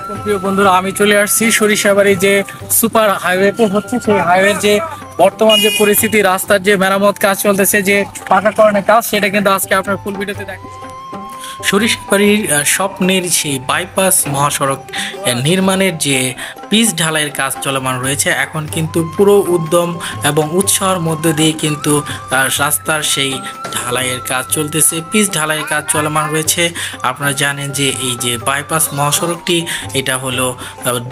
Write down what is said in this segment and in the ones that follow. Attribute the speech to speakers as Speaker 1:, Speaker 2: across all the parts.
Speaker 1: আসসালামাইকুম প্রিয় বন্ধুরা, আমি চলে আসছি সরিষাবাড়ি যে সুপার হাইওয়েতে হচ্ছে সেই হাইওয়ের যে বর্তমান যে পরিস্থিতি, রাস্তার যে মেরামত কাজ চলতেছে, যে পাকাকরণের কাজ, সেটা কিন্তু আজকে আপনার ফুল ভিডিওতে দেখেন। সরিষাবাড়ির স্বপ্নের সেই বাইপাস মহাসড়ক নির্মাণের যে পিচ ঢালাইয়ের কাজ চলমান রয়েছে, এখন কিন্তু পুরো উদ্যম এবং উৎসাহের মধ্য দিয়ে কিন্তু রাস্তার সেই ঢালাইয়ের কাজ চলতেছে, পিচ ঢালাইয়ের কাজ চলমান রয়েছে। আপনারা জানেন যে এই যে বাইপাস মহাসড়কটি, এটা হলো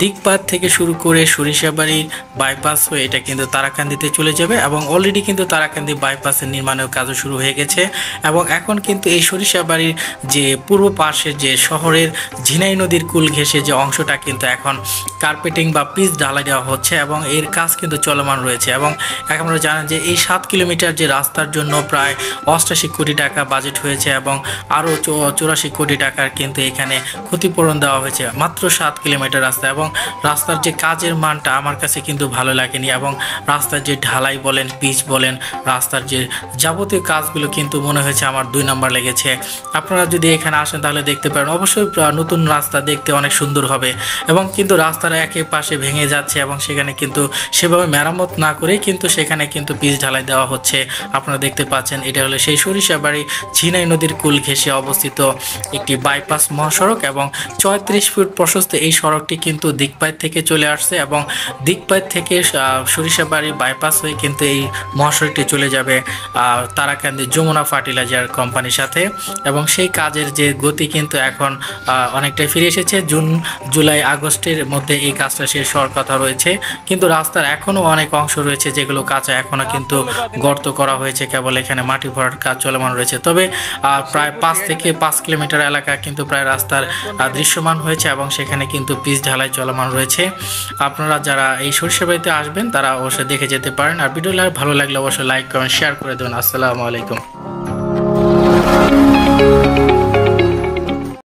Speaker 1: দিকপাত থেকে শুরু করে সরিষাবাড়ির বাইপাস হয়ে এটা কিন্তু তারাকান্দিতে চলে যাবে, এবং অলরেডি কিন্তু তারাকান্দি বাইপাসের নির্মাণের কাজও শুরু হয়ে গেছে। এবং এখন কিন্তু এই সরিষাবাড়ির যে পূর্ব পাশে যে শহরের ঝিনাই নদীর কুল ঘেঁষে যে অংশটা কিন্তু এখন কার্পেটিং বা পিচ ঢালাই দেওয়া হচ্ছে, এবং এর কাজ কিন্তু চলমান রয়েছে। এবং আমরা জানেন যে এই 7 কিলোমিটার যে রাস্তার জন্য প্রায় 88 কোটি টাকা বাজেট হয়েছে, এবং আরও 84 কোটি টাকার কিন্তু এখানে ক্ষতিপূরণ দেওয়া হয়েছে মাত্র 7 কিলোমিটার রাস্তা। এবং রাস্তার যে কাজের মানটা আমার কাছে কিন্তু ভালো লাগেনি, এবং রাস্তার যে ঢালাই বলেন, পিচ বলেন, রাস্তার যে যাবতীয় কাজগুলো কিন্তু মনে হয়েছে আমার 2 নাম্বার লেগেছে। আপনারা যদি এখানে আসেন তাহলে দেখতে পারেন, অবশ্যই নতুন রাস্তা দেখতে অনেক সুন্দর হবে। এবং কিন্তু রাস্তার একে পাশে ভেঙে যাচ্ছে, এবং সেখানে কিন্তু সেভাবে মেরামত না করেই কিন্তু সেখানে কিন্তু পিচ ঢালাই দেওয়া হচ্ছে। আপনারা দেখতে পাচ্ছেন, এটা হলো সেই সরিষাবাড়ি ঝিনাই নদীর কুল ঘেঁষে অবস্থিত একটি বাইপাস মহাসড়ক, এবং 34 ফুট প্রশস্ত এই সড়কটি কিন্তু দিকপাত থেকে চলে আসছে, এবং দিকপাত থেকে সরিষাবাড়ি বাইপাস হয়ে কিন্তু এই মহাসড়কটি চলে যাবে তারাকান্দি যমুনা ফার্টিলাইজার কোম্পানির সাথে। এবং সেই কাজের যে গতি কিন্তু এখন অনেকটাই ফিরে এসেছে। জুন জুলাই আগস্টের মধ্যে এই কাজটা শেষ হওয়ার কথা রয়েছে, কিন্তু রাস্তার এখনও অনেক অংশ রয়েছে যেগুলো কাঁচা, এখনও কিন্তু গর্ত করা হয়েছে, কেবল এখানে মাটি ভরার কাজ চলমান রয়েছে। তবে প্রায় 5 থেকে 5 কিলোমিটার এলাকা কিন্তু প্রায় রাস্তার দৃশ্যমান হয়েছে, এবং সেখানে কিন্তু পিচ ঢালাই চলমান রয়েছে। আপনারা যারা এই সরিষাবাড়িতে আসবেন তারা অবশ্যই দেখে যেতে পারেন। আর ভিডিওটা ভালো লাগলে অবশ্যই লাইক কমেন্ট শেয়ার করে দেবেন। আসসালামু আলাইকুম।